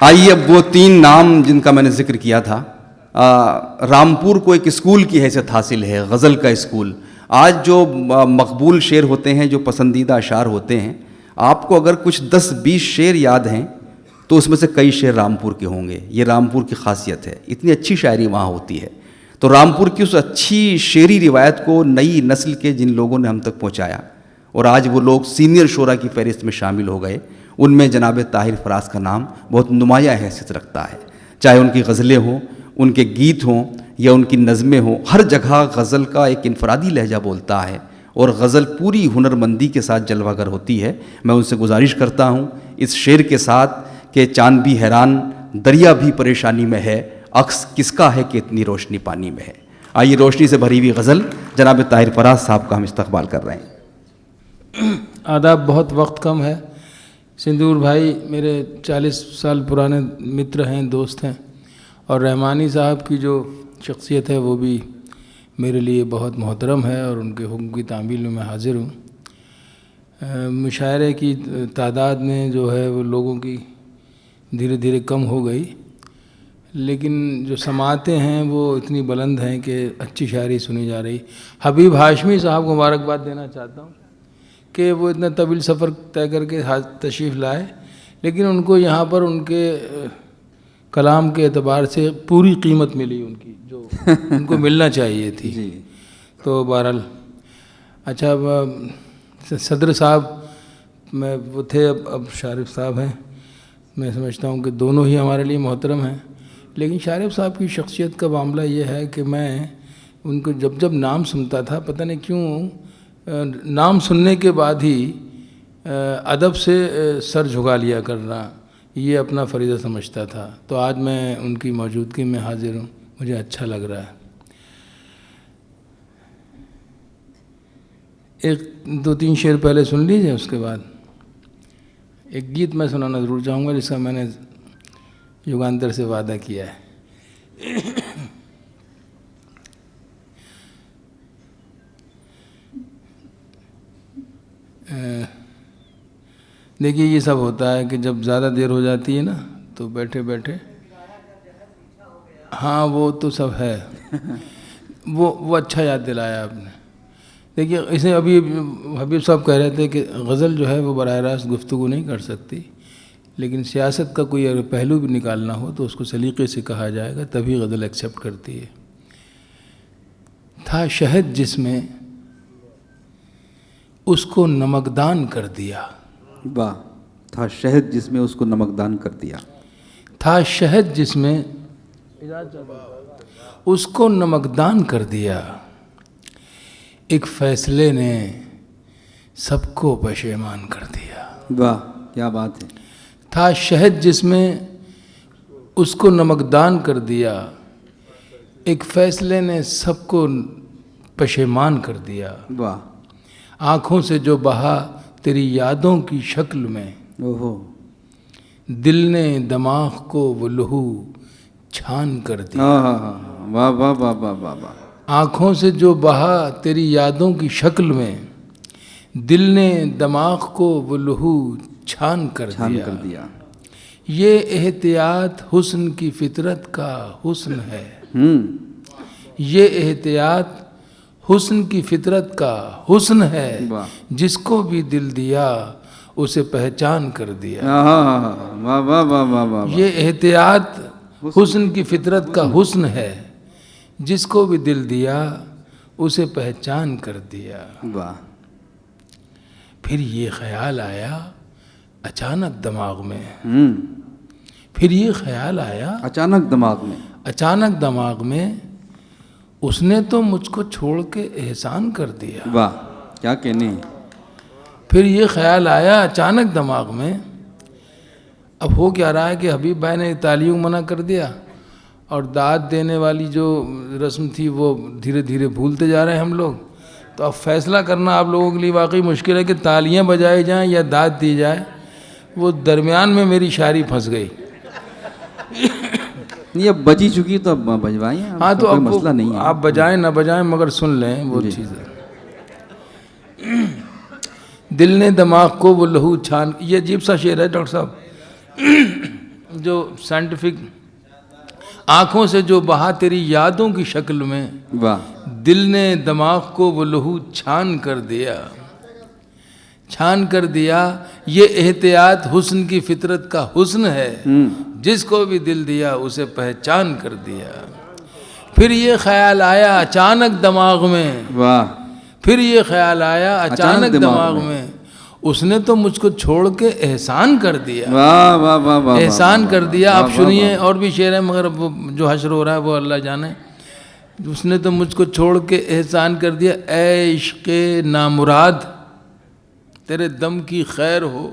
आइए अब वो तीन नाम जिनका मैंने जिक्र किया था, रामपुर को एक स्कूल की हैसियत हासिल है, गज़ल का स्कूल। आज जो मकबूल शेर होते हैं, जो पसंदीदा अशार होते हैं, आपको अगर कुछ 10-20 शेर याद हैं तो उसमें से कई शेर रामपुर के होंगे। ये रामपुर की खासियत है, इतनी अच्छी शायरी वहाँ होती है। तो रामपुर की उस अच्छी शेरी रिवायत को नई नस्ल के जिन लोगों ने हम तक पहुँचाया और आज वो लोग सीनियर शोरा की फहरिस्त में शामिल हो गए, उनमें जनाब ताहिर फराज का नाम बहुत नुमाया हैसियत रखता है। चाहे उनकी गज़लें हों, उनके गीत हों या उनकी नज़में हों, हर जगह गज़ल का एक इनफरादी लहजा बोलता है और गज़ल पूरी हुनरमंदी के साथ जलवागर होती है। मैं उनसे गुजारिश करता हूँ इस शेर के साथ कि चाँद भी हैरान, दरिया भी परेशानी में है, अक्स किसका है कि इतनी रोशनी पानी में है। आइए रोशनी से भरी हुई गज़ल जनाब ताहिर फराज साहब का हम इस्तकबाल कर रहे हैं। आदाब, बहुत वक्त कम है। सिंदूर भाई मेरे 40 साल पुराने मित्र हैं, दोस्त हैं, और रहमानी साहब की जो शख्सियत है वो भी मेरे लिए बहुत मोहतरम है और उनके हुक्म की तामील में मैं हाज़िर हूँ। मुशायरे की तादाद में जो है वो लोगों की धीरे धीरे कम हो गई, लेकिन जो समातें हैं वो इतनी बुलंद हैं कि अच्छी शायरी सुनी जा रही। हबीब हाशमी साहब को मुबारकबाद देना चाहता हूँ कि वो इतना तवील सफ़र तय करके तशरीफ़ लाए, लेकिन उनको यहाँ पर उनके कलाम के एतबार से पूरी कीमत मिली उनकी, जो उनको मिलना चाहिए थी। तो बहरहाल अच्छा, सदर साहब मैं वो थे, अब शारिफ साहब हैं। मैं समझता हूँ कि दोनों ही हमारे लिए मोहतरम हैं, लेकिन शारिफ साहब की शख्सियत का मामला ये है कि मैं उनको जब जब नाम सुनता था, पता नहीं क्यों नाम सुनने के बाद ही अदब से सर झुका लिया करना ये अपना फरीज़ा समझता था। तो आज मैं उनकी मौजूदगी में हाजिर हूँ, मुझे अच्छा लग रहा है। एक 2-3 शेर पहले सुन लीजिए, उसके बाद एक गीत मैं सुनाना ज़रूर चाहूँगा जिसका मैंने युगांतर से वादा किया है। देखिए, ये सब होता है कि जब ज़्यादा देर हो जाती है ना तो बैठे बैठे, हाँ वो तो सब है। वो अच्छा याद दिलाया आपने। देखिए, इसे अभी हबीब साहब कह रहे थे कि गज़ल जो है वो बराह रास्त गुफ्तगू नहीं कर सकती, लेकिन सियासत का कोई अगर पहलू भी निकालना हो तो उसको सलीक़े से कहा जाएगा, तभी गज़ल एक्सेप्ट करती है। था शहद जिसमें उसको नमकदान कर दिया। वाह, था शहद जिसमें उसको नमकदान कर दिया। था शहद जिसमें उसको नमकदान कर दिया, एक फ़ैसले ने सबको पशेमान कर दिया। वाह, क्या बात है। था शहद जिसमें उसको नमकदान कर दिया, एक फ़ैसले ने सबको पशेमान कर दिया। वाह। आँखों से जो बहा तेरी यादों की शक्ल में, ओहो, दिल ने दिमाग को वो लहू छान कर दिया। वाह वाह वाह वाह वाह वाह। आँखों से जो बहा तेरी यादों की शक्ल में, दिल ने दिमाग को वो लहू छान कर दिया। ये एहतियात हुस्न की फितरत का हुस्न है। ये एहतियात हुस्न की फितरत का हुस्न है, जिसको भी दिल दिया उसे पहचान कर दिया। वाह वाह वाह वाह वाह। ये एहतियात हुस्न की फितरत का हुस्न है, जिसको भी दिल दिया उसे पहचान कर दिया। वाह। फिर ये ख्याल आया अचानक दिमाग में, फिर ये ख्याल आया अचानक दिमाग में, उसने तो मुझको छोड़ के एहसान कर दिया। वाह, क्या कहने। फिर ये ख्याल आया अचानक दिमाग में। अब हो क्या रहा है कि हबीब भाई ने तालियों मना कर दिया और दाद देने वाली जो रस्म थी वो धीरे धीरे भूलते जा रहे हैं हम लोग। तो अब फैसला करना आप लोगों के लिए वाकई मुश्किल है कि तालियां बजाई जाएं या दाद दी जाए। वो दरमियान में मेरी शायरी फंस गई। नहीं, अब बजी चुकी तो अब बजवाएं। हाँ, तो अब मसला नहीं है, आप बजाएं ना बजाएं मगर सुन लें वो चीज़ है। दिल ने दिमाग को वो लहू छान, ये अजीब सा शेर है डॉक्टर साहब। जो साइंटिफिक आँखों से जो बहा तेरी यादों की शक्ल में, वाह, दिल ने दिमाग को वो लहू छान कर दिया, छान कर दिया। ये एहतियात हुस्न की फितरत का हुस्न है, जिसको भी दिल दिया उसे पहचान कर दिया। फिर ये ख्याल आया अचानक दिमाग में, वाह, फिर ये ख्याल आया अचानक दिमाग में, उसने तो मुझको छोड़ के एहसान कर दिया, वाह, वाह, वाह, वाह, एहसान वाह, कर दिया। वाह, आप वाह, सुनिए, वाह। और भी शेर है, मगर वो जो हश्र हो रहा है वो अल्लाह जाने। उसने तो मुझको छोड़ के एहसान कर दिया, ऐ इश्क़े नामुराद तेरे दम की खैर हो,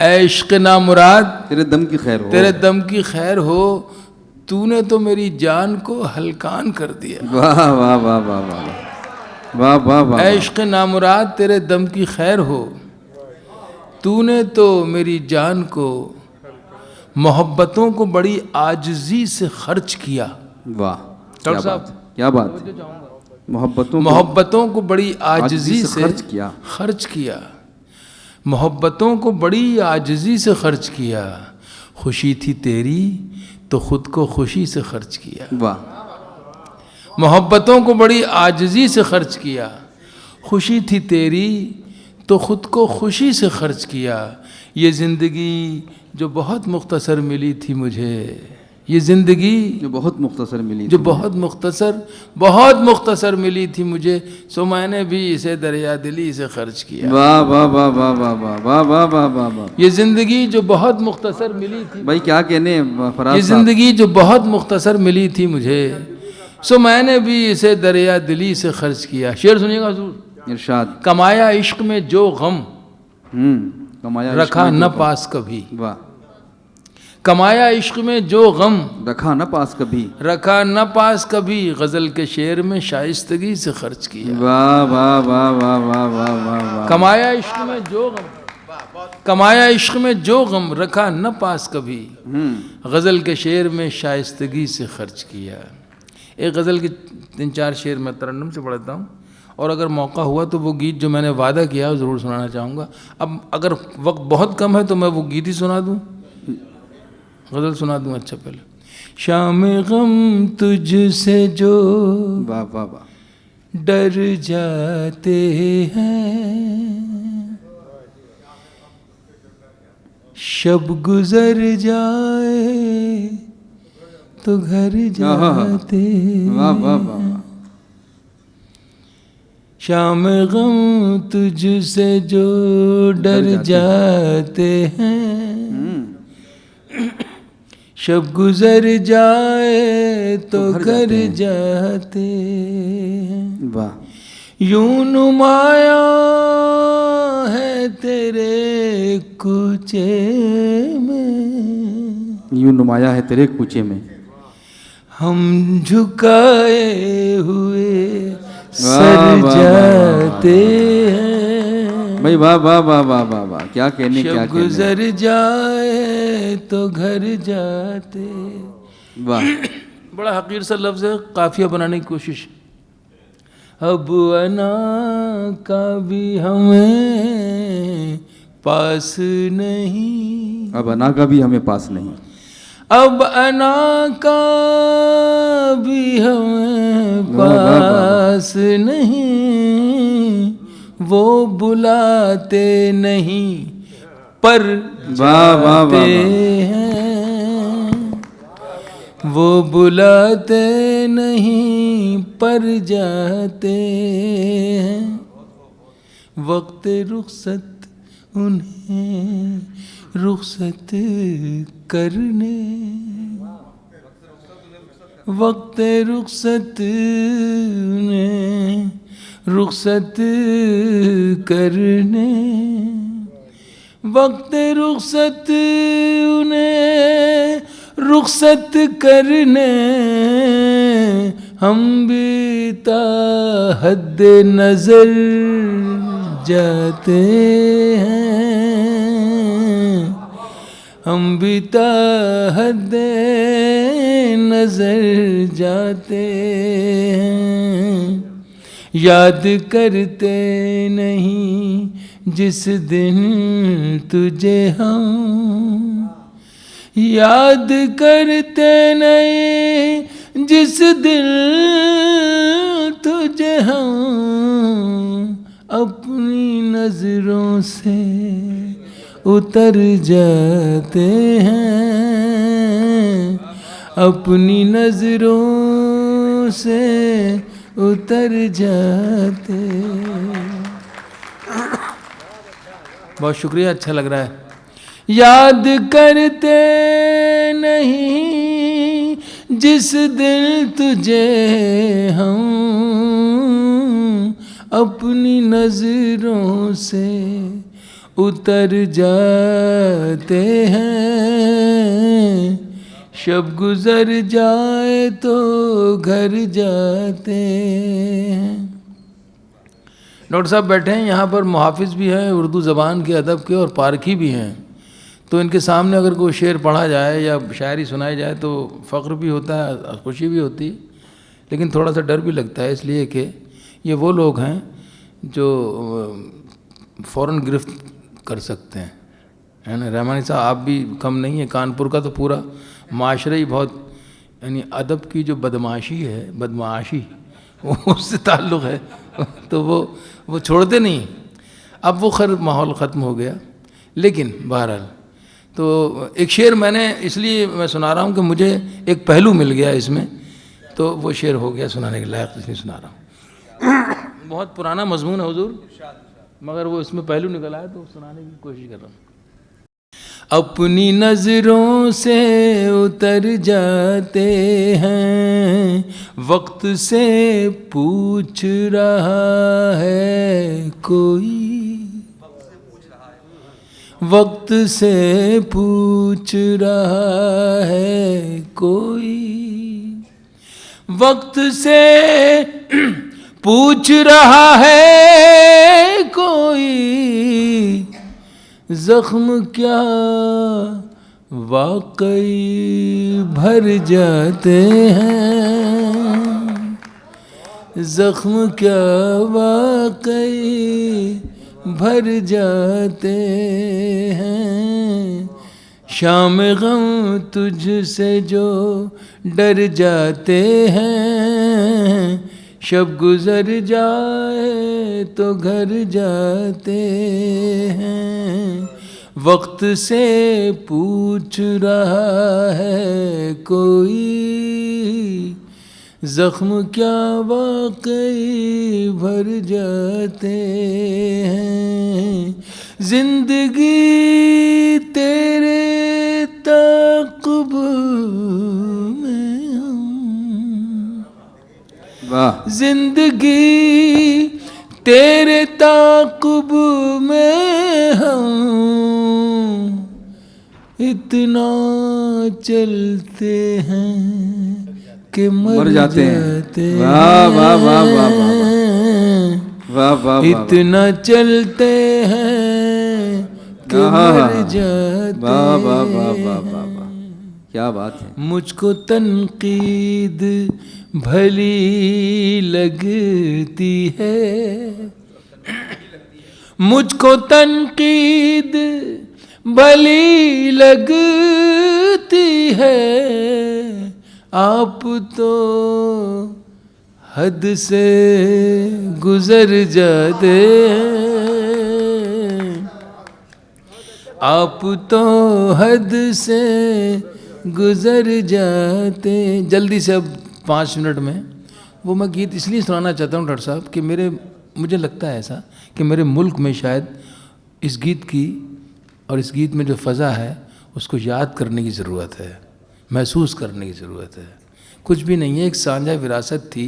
ऐ इश्क़े नामुराद तेरे दम की खैर हो, तेरे दम की खैर हो, तूने तो मेरी जान को हलकान कर दिया। वाह, वाह, वाह, वाह, वाह, वाह, वाह, वाह, ऐ इश्क़ नामुराद तेरे दम की खैर हो, तूने तो मेरी जान को मोहब्बतों को बड़ी आजिज़ी से खर्च किया। वाह, क्या डॉक्टर साहब, बात, क्या बात, मोहब्बतों को बड़ी आजिज़ी से खर्च किया, खर्च किया, मोहब्बतों को बड़ी आजिज़ी से खर्च किया। खुशी थी तेरी तो खुद को खुशी से खर्च किया। वाह, मोहब्बतों को बड़ी आजिज़ी से खर्च किया, खुशी थी तेरी तो खुद को खुशी से खर्च किया। ये ज़िंदगी जो बहुत मुख्तसर मिली थी मुझे, ये ज़िंदगी जो बहुत मुख्तसर मिली, जो बहुत मुख्तसर मिली थी मुझे, सो मैंने भी इसे दरिया दिली से खर्च किया। वाह, वाह, वाह, वाह, वाह, वाह, वाह, वाह, वाह, वाह, वाह। ये ज़िंदगी जो बहुत मुख्तसर मिली थी, भाई क्या कहने फराज ये साहब। ज़िंदगी जो बहुत मुख्तसर मिली थी मुझे, सो मैंने भी इसे दरिया दिली से खर्च किया। शेर सुनिएगा हुजूर, इरशाद, कमाया इश्क में जो गम, कमाया रखा न पास कभी, वाह, कमाया इश्क में जो गम, रखा न पास कभी, रखा न पास कभी, गज़ल के शेर में शाइस्तगी से खर्च किया। वाह, वाह, वाह, वाह, वाह, वाह, वाह, वाह। कमाया इश्क में जो गम, कमाया इश्क में जो गम, रखा न पास कभी, गज़ल के शेर में शाइस्तगी से खर्च किया। एक गज़ल के 3-4 शेर मैं तरन्नुम से पढ़ता हूँ, और अगर मौका हुआ तो वो गीत जो मैंने वादा किया ज़रूर सुनाना चाहूँगा। अब अगर वक्त बहुत कम है तो मैं वो गीत ही सुना दूँ, गज़ल सुना दूँ। अच्छा, पहले शाम गम तुझसे जो, वाह, वाह, वाह, डर जाते हैं, शब गुजर जाए तो घर जाते, वाह, वाह, वाह, शाम गम तुझसे जो डर जाते हैं, शब गुजर जाए तो घर जाते हैं। वाह, यूं नुमाया है तेरे कूचे में, यूं नुमाया है तेरे कूचे में, हम झुकाए हुए सर जाते हैं। भाई वाह, वाह, वाह, वाह, वाह, वाह, क्या कहने, क्या शब कहने। गुजर जाए तो घर जाते। वाह, बड़ा हकीर सा लफ्ज़ है, काफिया बनाने की कोशिश। अब अना का भी हमें पास नहीं, अब अना का भी हमें पास नहीं, अब अना का भी हमें पास नहीं, वो बुलाते नहीं पर जाते हैं, वो बुलाते नहीं पर जाते हैं। वक्त रुखसत उन्हें रुखसत करने, वक्त रुखसत उन्हें रुखसत करने, वक्त रुखसत उन्हें रुखसत करने, हम भी हद नजर जाते हैं, हम भी हद नजर जाते हैं। याद करते नहीं जिस दिन तुझे हम, याद करते नहीं जिस दिल तुझे हम अपनी नजरों से उतर जाते हैं, अपनी नजरों से उतर जाते। बहुत शुक्रिया, अच्छा लग रहा है। याद करते नहीं जिस दिल तुझे हम अपनी नजरों से उतर जाते हैं, शब गुजर जाए तो घर जाते हैं। डॉक्टर साहब बैठे हैं यहाँ पर, मुहाफिज भी हैं उर्दू ज़बान के, अदब के, और पारखी भी हैं। तो इनके सामने अगर कोई शेर पढ़ा जाए या शायरी सुनाई जाए तो फ़ख्र भी होता है, खुशी भी होती है, लेकिन थोड़ा सा डर भी लगता है, इसलिए कि ये वो लोग हैं जो फ़ौरन गिरफ्त कर सकते हैं, है ना। रहमानी साहब आप भी कम नहीं है, कानपुर का तो पूरा माशरे ही बहुत, यानी अदब की जो बदमाशी वो उससे ताल्लुक़ है, तो वो छोड़ते नहीं। अब वो खैर माहौल ख़त्म हो गया, लेकिन बहरहाल तो एक शेर मैंने इसलिए मैं सुना रहा हूँ कि मुझे एक पहलू मिल गया इसमें, तो वो शेर हो गया सुनाने के लायक, इसलिए सुना रहा हूँ। बहुत पुराना मजमून है हुजूर, मगर वो इसमें पहलू निकल आया तो सुनाने की कोशिश कर रहा हूँ। अपनी नजरों से उतर जाते हैं, वक्त से पूछ रहा है कोई, वक्त से पूछ रहा है कोई, वक्त से पूछ रहा है कोई, जख्म क्या वाकई भर जाते हैं, जख्म क्या वाकई भर जाते हैं, शाम गम तुझसे जो डर जाते हैं, शब गुजर जाए तो घर जाते हैं, वक्त से पूछ रहा है कोई, जख्म क्या वाकई भर जाते हैं, जिंदगी तेरे ताक़ुब में हम, जिंदगी तेरे ताक़ुब में हम इतना चलते हैं कि मर जाते हैं। वाह वाह वाह वाह वाह वाह, इतना चलते हैं कि मर जाते। वाह वाह वाह वाह वाह, क्या बात है। मुझको तनकीद भली लगती है, मुझको तनकीद भली लगती है, आप तो हद से गुजर जाते हैं, आप तो हद से गुजर जाते। जल्दी से अब 5 मिनट में वो मैं गीत इसलिए सुनाना चाहता हूँ डॉक्टर साहब कि मुझे लगता है ऐसा कि मेरे मुल्क में शायद इस गीत की और इस गीत में जो फ़ज़ा है उसको याद करने की ज़रूरत है, महसूस करने की ज़रूरत है। कुछ भी नहीं है, एक साझा विरासत थी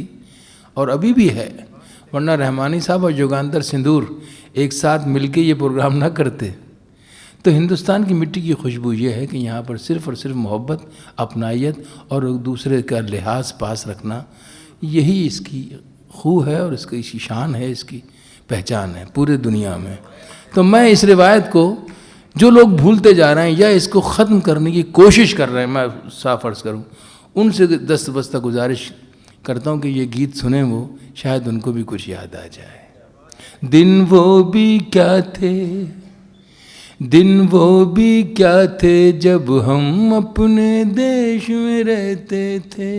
और अभी भी है, वरना रहमानी साहब और युगांतर सिंदूर एक साथ मिलके ये प्रोग्राम ना करते। तो हिंदुस्तान की मिट्टी की खुशबू ये है कि यहाँ पर सिर्फ़ और सिर्फ मोहब्बत, अपनाइयत और एक दूसरे का लिहाज पास रखना, यही इसकी खू है और इसकी शान है, इसकी पहचान है पूरे दुनिया में। तो मैं इस रिवायत को जो लोग भूलते जा रहे हैं या इसको ख़त्म करने की कोशिश कर रहे हैं, मैं साफ अर्ज़ करूँ, उनसे दस्तबस्ता गुजारिश करता हूँ कि ये गीत सुने, वो शायद उनको भी कुछ याद आ जाए। दिन वो भी क्या थे दिन वो भी क्या थे जब हम अपने देश में रहते थे।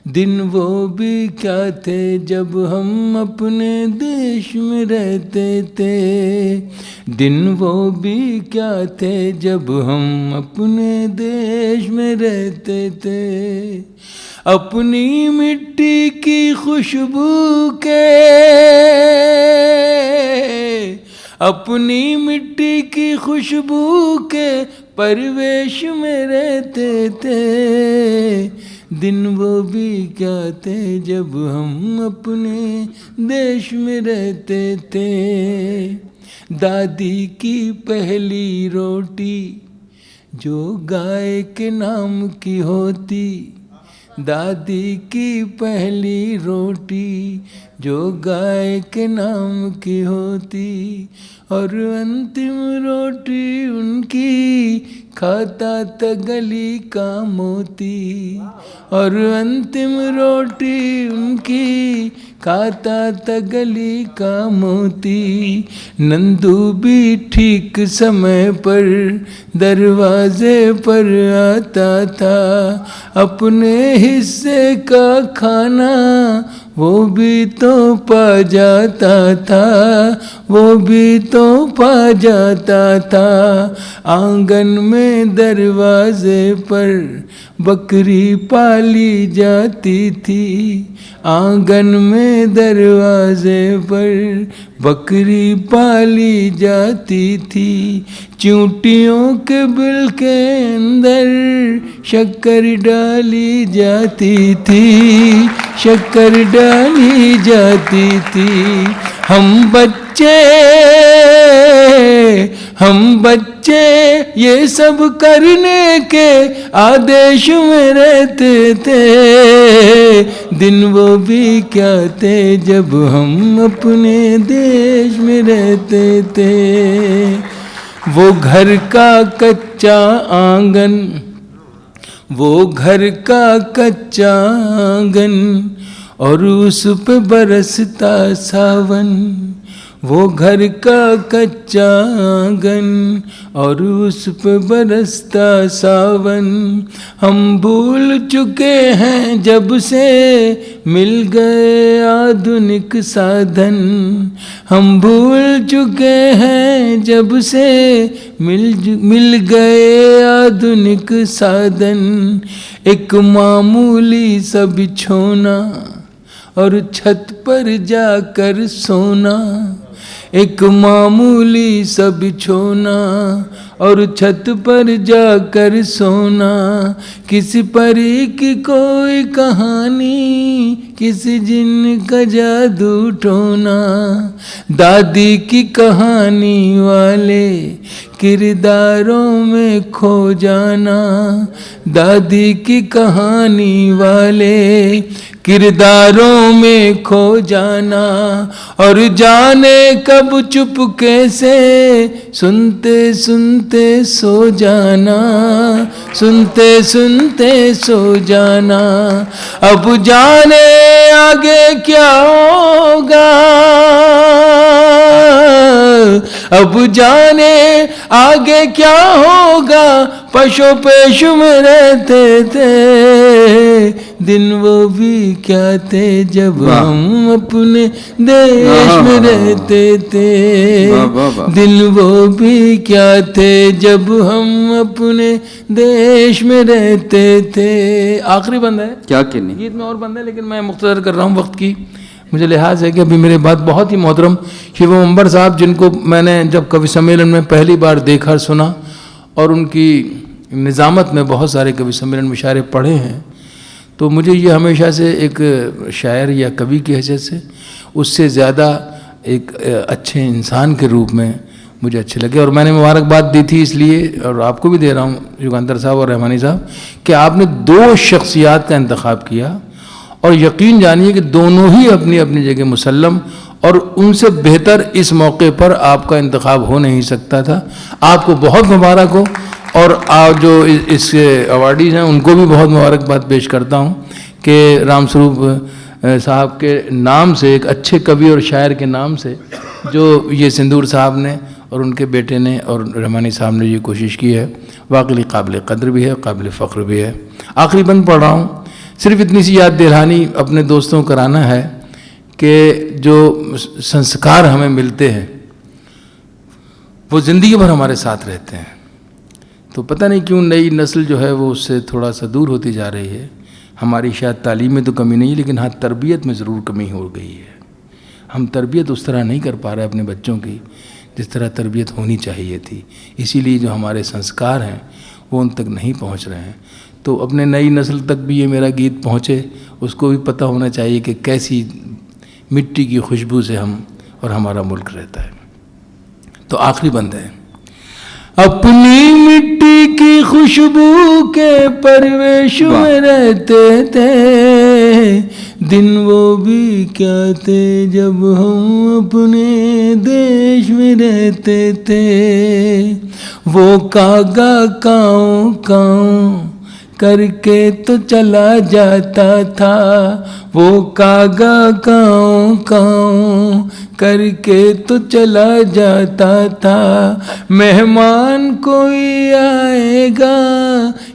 दिन वो भी क्या थे जब हम अपने देश में रहते थे। दिन वो भी क्या थे जब हम अपने देश में रहते थे। अपनी मिट्टी की खुशबू के, अपनी मिट्टी की खुशबू के परिवेश में रहते थे। दिन वो भी क्या थे जब हम अपने देश में रहते थे। दादी की पहली रोटी जो गाय के नाम की होती, दादी की पहली रोटी जो गाय के नाम की होती, और अंतिम रोटी उनकी खाता था गली का मोती। और अंतिम रोटी उनकी खाता था गली का मोती। नंदू भी ठीक समय पर दरवाजे पर आता था। अपने हिस्से का खाना वो भी तो पा जाता था, वो भी तो पा जाता था। आंगन में दरवाजे पर बकरी पाली जाती थी। आंगन में दरवाजे पर बकरी पाली जाती थी। चूंटियों के बिल के अंदर शक्कर डाली जाती थी, शक्कर डाली जाती थी। हम बच्चे ये सब करने के आदेश में रहते थे। दिन वो भी क्या थे जब हम अपने देश में रहते थे। वो घर का कच्चा आंगन, वो घर का कच्चा आंगन, और उस पे बरसता सावन। वो घर का कच्चा आंगन और उस पे बरसता सावन। हम भूल चुके हैं जब से मिल गए आधुनिक साधन। हम भूल चुके हैं जब से मिल गए आधुनिक साधन। एक मामूली सा बिछोना और छत पर जाकर सोना। एक मामूली सा बिछोना और छत पर जाकर सोना। किसी परी की कोई कहानी, किसी जिन का जादू टोना। दादी की कहानी वाले किरदारों में खो जाना। दादी की कहानी वाले किरदारों में खो जाना। और जाने कब चुपके से सुनते सुनते सो जाना। सुनते सुनते सो जाना। अब जाने आगे क्या होगा। अब जाने आगे क्या होगा। पशु पेशु में रहते थे। दिन वो भी क्या थे जब हम अपने देश में रहते थे। दिन वो भी क्या थे जब हम अपने देश में रहते थे। आखिरी बंद है क्या कहनी गीत में, और बंद है लेकिन मैं मुख्तसर कर रहा हूँ वक्त की मुझे लिहाज है कि अभी मेरे बात बहुत ही मोहतरम शिवम अंबर साहब, जिनको मैंने जब कवि सम्मेलन में पहली बार देखा सुना और उनकी निज़ामत में बहुत सारे कवि सम्मेलन मुशायरे पढ़े हैं, तो मुझे ये हमेशा से एक शायर या कवि की हैसियत से उससे ज़्यादा एक अच्छे इंसान के रूप में मुझे अच्छे लगे। और मैंने मुबारकबाद दी थी इसलिए, और आपको भी दे रहा हूँ युगांतर साहब और रहमानी साहब, कि आपने दो शख्सियात का इंतखाब किया और यकीन जानिए कि दोनों ही अपनी अपनी जगह मुसल्लम, और उनसे बेहतर इस मौके पर आपका इंतखाब हो नहीं सकता था। आपको बहुत मुबारक हो, और आप जो इसके अवार्डीज़ हैं उनको भी बहुत मुबारकबाद पेश करता हूँ कि रामस्वरूप साहब के नाम से, एक अच्छे कवि और शायर के नाम से, जो ये सिंदूर साहब ने और उनके बेटे ने और रहमानी साहब ने ये कोशिश की है, वाकई काबिल कदर भी है, काबिल फ़ख्र भी है। आखिरी बंद पढ़ रहा हूँ, सिर्फ इतनी सी याद दिलानी अपने दोस्तों को कराना है कि जो संस्कार हमें मिलते हैं वो ज़िंदगी भर हमारे साथ रहते हैं। तो पता नहीं क्यों नई नस्ल जो है वो उससे थोड़ा सा दूर होती जा रही है। हमारी शायद तालीम में तो कमी नहीं, लेकिन हाँ तरबियत में ज़रूर कमी हो गई है। हम तरबियत उस तरह नहीं कर पा रहे अपने बच्चों की जिस तरह तरबियत होनी चाहिए थी। इसीलिए जो हमारे संस्कार हैं वो उन तक नहीं पहुंच रहे हैं। तो अपने नई नस्ल तक भी ये मेरा गीत पहुंचे, उसको भी पता होना चाहिए कि कैसी मिट्टी की खुशबू से हम और हमारा मुल्क रहता है। तो आखिरी बंद है, अपनी मिट्टी की खुशबू के परवेश में रहते थे, दिन वो भी क्या थे जब हम अपने देश में रहते थे। वो कागा काँव काँव करके तो चला जाता था, वो कागा काँव काँव करके तो चला जाता था। मेहमान कोई आएगा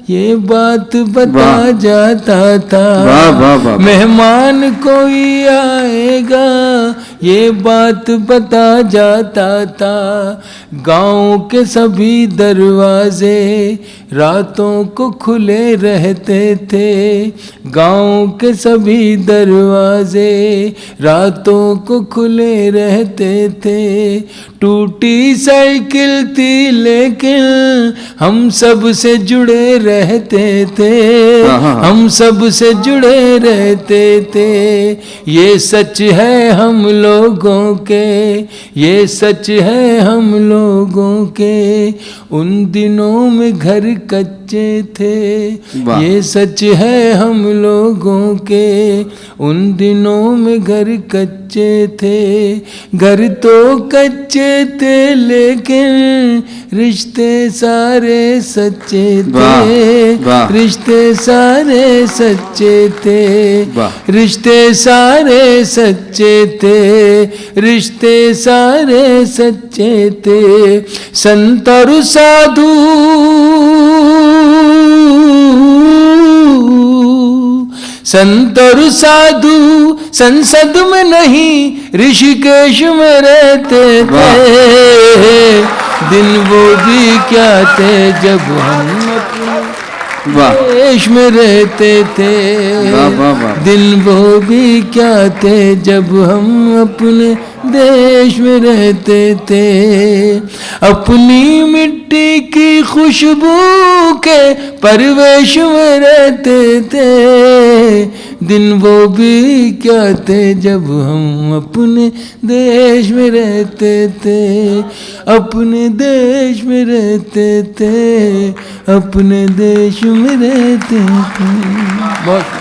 ये बात बता जाता था, मेहमान कोई आएगा ये बात बता जाता था। गाँव के सभी दरवाजे रातों को खुले रहते थे, गाँव के सभी दरवाजे रातों को खुले रहते थे। टूटी साइकिल थी लेकिन हम सब से जुड़े रहते थे, हम सब से जुड़े रहते थे। ये सच है हम लोगों के, ये सच है हम लोगों के, उन दिनों में घर कच्चे थे। ये सच है हम लोगों के, उन दिनों में घर कच्चे थे। घर तो कच्चे थे लेकिन रिश्ते सारे सच्चे थे, रिश्ते सारे सच्चे थे, रिश्ते सारे सच्चे थे, रिश्ते सारे सच्चे थे। संत और साधु संत और साधु संसद में नहीं ऋषिकेश में रहते थे। दिन वो भी क्या थे जब हम देश में रहते थे, दिन वो भी क्या थे जब हम अपने देश में रहते थे। अपनी मिट्टी की खुशबू के परवेश में रहते थे, दिन वो भी क्या थे जब हम अपने देश में रहते थे, अपने देश में रहते थे, अपने देश में रहते थे। बहुत